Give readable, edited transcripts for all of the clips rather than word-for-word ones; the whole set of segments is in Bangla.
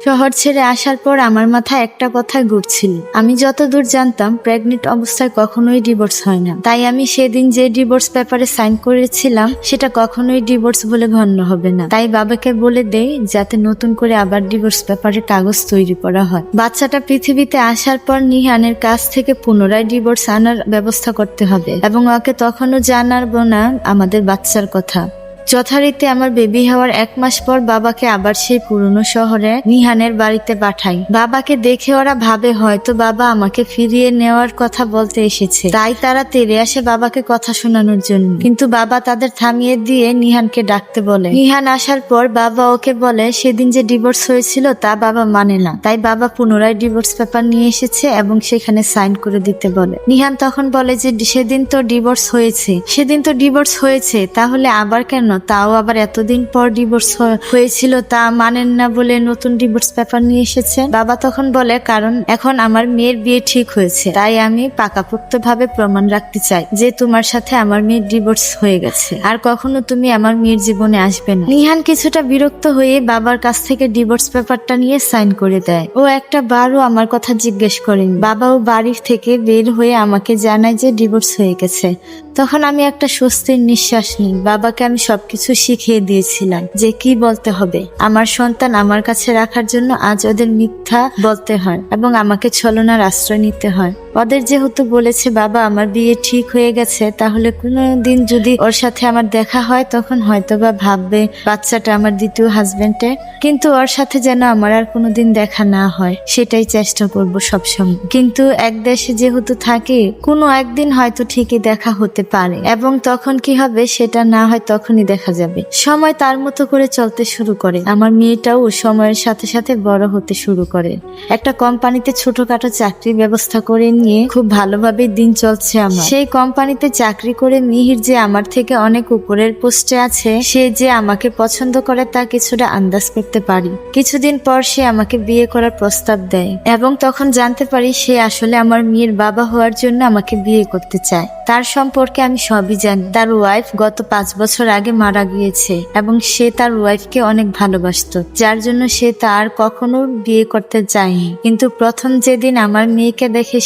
শহর ছেড়ে আসার পর আমার মাথায় একটা কথা ঘুরছিল। আমি যতদূর জানতাম প্রেগনেন্ট অবস্থায় কখনোই ডিভোর্স হয় না। তাই আমি সেদিন যে ডিভোর্স পেপারে সাইন করেছিলাম সেটা কখনোই ডিভোর্স বলে গণ্য হবে না। তাই বাবাকে বলে দেই যাতে নতুন করে আবার ডিভোর্স পেপারে কাগজ তৈরি করা হয়। বাচ্চাটা পৃথিবীতে আসার পর নিহানের কাছ থেকে পুনরায় ডিভোর্স আনার ব্যবস্থা করতে হবে এবং ওকে তখনও জানাবো না আমাদের বাচ্চার কথা। যথারীতি আমার বেবি হওয়ার 1 মাস পর বাবাকে আবার সেই পুরনো শহরে নিহানের বাড়িতে পাঠাই। বাবাকে দেখে ওরা ভাবে হয়তো বাবা আমাকে ফিরিয়ে নেওয়ার কথা বলতে এসেছে, তাই তারা তেড়ে আসে বাবাকে কথা শোনানোর জন্য। কিন্তু বাবা তাদের থামিয়ে দিয়ে নিহানকে ডাকতে বলে। নিহান আসার পর বাবা ওকে বলে সেদিন যে ডিভোর্স হয়েছিল তা বাবা মানে না, তাই বাবা পুনরায় ডিভোর্স পেপার নিয়ে এসেছে এবং সেখানে সাইন করে দিতে বলে। নিহান তখন বলে যে সেদিন তো ডিভোর্স হয়েছে, তাহলে আবার কেন, তাও আবার এতদিন পর ডিভোর্স হয়েছিল তা মানেন না বলে নতুন ডিভোর্স পেপার নিয়ে এসেছে। বাবা তখন বলে কারণ এখন আমার মেয়ের বিয়ে ঠিক হয়েছে, তাই আমি পাকাপোক্ত ভাবে প্রমাণ রাখতে চাই যে তোমার সাথে আমার মেয়ের ডিভোর্স হয়ে গেছে, আর কখনো তুমি আমার মেয়ের জীবনে আসবে না। নিহান কিছুটা বিরক্ত হয়ে বাবার কাছ থেকে ডিভোর্স পেপারটা নিয়ে সাইন করে দেয়। ও একটা বারও আমার কথা জিজ্ঞেস করেনি। বাবাও বাড়ি থেকে বের হয়ে আমাকে জানায় যে ডিভোর্স হয়ে গেছে। তখন আমি একটা স্বস্তির নিঃশ্বাস নিই। বাবাকে আমি সবকিছু শিখিয়ে দিয়েছিলাম যে কি বলতে হবে। আমার সন্তান আমার কাছে রাখার জন্য আজ ওদের মিথ্যা বলতে হয় এবং আমাকে ছলনার আশ্রয় নিতে হয়। ওদের যেহেতু বলেছে বাবা আমার বিয়ে ঠিক হয়ে গেছে, তাহলে কোনোদিন যদি ওর সাথে আমার দেখা হয় তখন হয়তোবা ভাববে বাচ্চাটা আমার দ্বিতীয় হাজবেন্ডের, কিন্তু ওর সাথে যেন আমার আর কোনোদিন দেখা না হয় সেটাই চেষ্টা করব সবসময়। কিন্তু এক দেশে যেহেতু থাকি, কোনো একদিন হয়তো ঠিকই দেখা হতে পারে এবং তখন কি হবে সেটা না হয় তখনই দেখা যাবে। সময় তার মতো করে চলতে শুরু করে। আমার মেয়েটাও সময়ের সাথে সাথে বড় হতে শুরু করে। একটা কোম্পানিতে ছোটখাটো চাকরির ব্যবস্থা করে নিয়ে খুব ভালোভাবে দিন চলছে আমার। সেই কোম্পানিতে চাকরি করে মিহির যে আমার থেকে অনেক উপরের পোস্টে আছে, সে যে আমাকে পছন্দ করে তা কিছুটা আন্দাজ করতে পারি। কিছুদিন পর সে আমাকে বিয়ে করার প্রস্তাব দেয় এবং তখন জানতে পারি সে আসলে আমার মেয়ের বাবা হওয়ার জন্য আমাকে বিয়ে করতে চায়। তার সম্পর্কে আমি সবই জানি। তার ওয়াইফ গত 5 বছর আগে মারা গিয়েছে এবং সে তার ওয়াইফকে অনেক ভালোবাসতো, যার জন্য সে তার কখনো বিয়ে করতে চায়নি। কিন্তু প্রথম যেদিন আমার মেয়েকে দেখে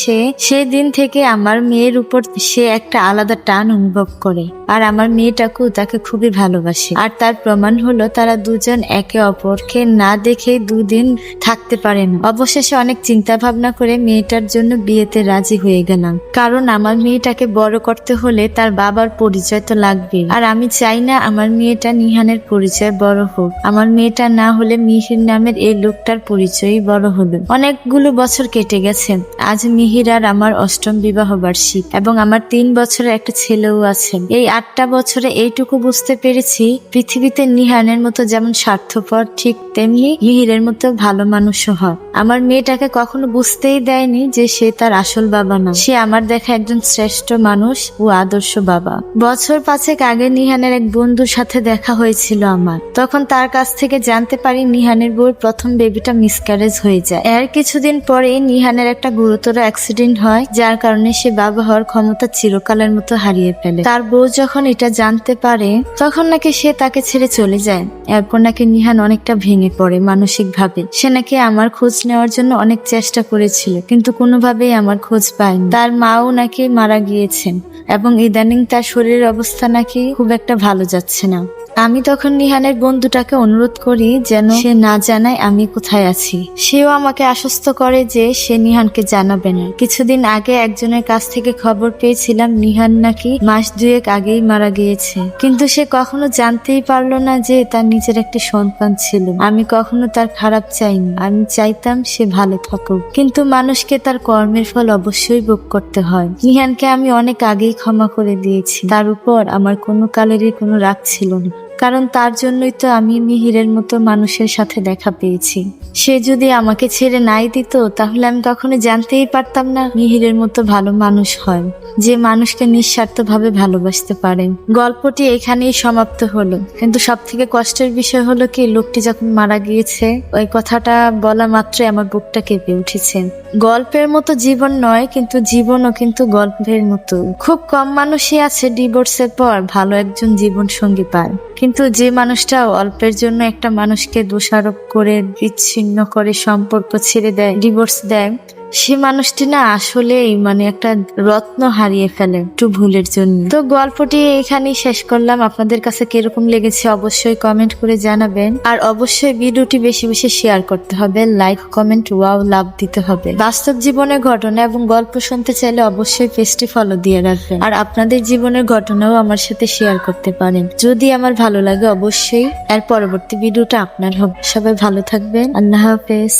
সেদিন থেকে আমার মেয়ের উপর সে একটা আলাদা টান অনুভব করে আর আমার মেয়েটাকেও তাকে খুবই ভালোবাসে। আর তার প্রমাণ হলো তারা দুজন একে অপরকে না দেখে 2 দিন থাকতে পারে না। অবশেষে অনেক চিন্তা ভাবনা করে মেয়েটার জন্য বিয়েতে রাজি হয়ে গেলাম, কারণ আমার মেয়েটাকে বড় করতে হলে তার বাবার পরিচয় তো লাগবে, আর আমি চাই না আমার মেয়েটা নিহানের পরিচয় বড় হোক। আমার মেয়েটা না হলে মিহির নামের এই লোকটার পরিচয়ই বড় হলো। অনেকগুলো বছর কেটে গেছে। আজ মিহির আর আমার 8ম বিবাহ বার্ষিক এবং আমার 3 বছরের একটা ছেলেও আছে। এই 8টা বছরে এইটুকু বুঝতে পেরেছি পৃথিবীতে নিহানের মতো যেমন স্বার্থপর, ঠিক তেমনি মিহিরের মতো ভালো মানুষও হয়। আমার মেয়েটাকে কখনো বুঝতেই দেয়নি যে সে তার আসল বাবা না, সে আমার দেখা একজন শ্রেষ্ঠ মানুষ ও আদর্শ বাবা। বছর 5 আগে নিহানের এক বন্ধুর সাথে দেখা হয়েছিল আমার। তখন তার কাছ থেকে জানতে পারি নিহানের বউর প্রথম বেবিটা মিসক্যারেজ হয়ে যায়। এর কিছুদিন পরে নিহানের একটা গুরুতর অ্যাক্সিডেন্ট হয়, যার কারণে সে বাবা হওয়ার ক্ষমতা চিরকালের মতো হারিয়ে ফেলে। তার বউ যখন এটা জানতে পারে তখন নাকি সে তাকে ছেড়ে চলে যায়। এরপর নাকি নিহান অনেকটা ভেঙে পড়ে মানসিক ভাবে। সে নাকি আমার খোঁজ নেওয়ার জন্য অনেক চেষ্টা করেছিল, কিন্তু কোনোভাবেই আমার খোঁজ পায়নি। তার মাও নাকি মারা গিয়েছেন এবং ইদানিং তার শরীরের অবস্থা নাকি খুব একটা ভালো যাচ্ছে না। আমি তখন নিহানের বন্ধুটাকে অনুরোধ করি যেন সে না জানায় আমি কোথায় আছি। সেও আমাকে আশ্বস্ত করে যে সে নিহানকে জানাবে না। কিছুদিন আগে একজনের কাছ থেকে খবর পেয়েছিলাম নিহান নাকি মাস 2 আগেই মারা গিয়েছে, কিন্তু সে কখনো জানতেই পারলো না যে তার নিজের একটি সন্তান ছিল। আমি কখনো তার খারাপ চাইনি, আমি চাইতাম সে ভালো থাকুক, কিন্তু মানুষকে তার কর্মের ফল অবশ্যই ভোগ করতে হয়। নিহানকে আমি অনেক আগেই ক্ষমা করে দিয়েছি। তার উপর আমার কোনো কালেরই কোনো রাগ ছিল না, কারণ তার জন্যই তো আমি মিহিরের মতো মানুষের সাথে দেখা পেয়েছি। সে যদি আমাকে ছেড়ে নাই দিত তাহলে আমি কখনো জানতেই পারতাম না মিহিরের মতো ভালো মানুষ হয়, যে মানুষকে নিঃস্বার্থভাবে ভালোবাসতে পারে। গল্পটি এখানেই সমাপ্ত হলো, কিন্তু সবথেকে কষ্টের বিষয় হলো কি লোকটি যখন মারা গিয়েছে ওই কথাটা বলা মাত্রই আমার বুকটা কেঁপে উঠেছে। গল্পের মতো জীবন নয়, কিন্তু জীবনও কিন্তু গল্পের মতো। খুব কম মানুষই আছে ডিভোর্সের পর ভালো একজন জীবন সঙ্গী পায়, কিন্তু যে মানুষটা অল্পের জন্য একটা মানুষকে দোষারোপ করে বিচ্ছিন্ন করে সম্পর্ক ছেড়ে দেয়, ডিভোর্স দেয়, সে মানুষটি না আসলেই মানে একটা রত্ন হারিয়ে ফেলে একটু ভুলের জন্য। তো গল্পটি এখানেই শেষ করলাম। আপনাদের কাছে কিরকম লেগেছে অবশ্যই কমেন্ট করে জানাবেন, আর অবশ্যই ভিডিওটি বেশি বেশি শেয়ার করতে হবে, লাইক কমেন্ট ওয়াও লাভ দিতে হবে। বাস্তব জীবনের ঘটনা এবং গল্প শুনতে চাইলে অবশ্যই পেজটি ফলো দিয়ে রাখবেন, আর আপনাদের জীবনের ঘটনাও আমার সাথে শেয়ার করতে পারেন। যদি আমার ভালো লাগে অবশ্যই এর পরবর্তী ভিডিওটা আপনার হবে। সবাই ভালো থাকবেন, আল্লাহ হাফেজ।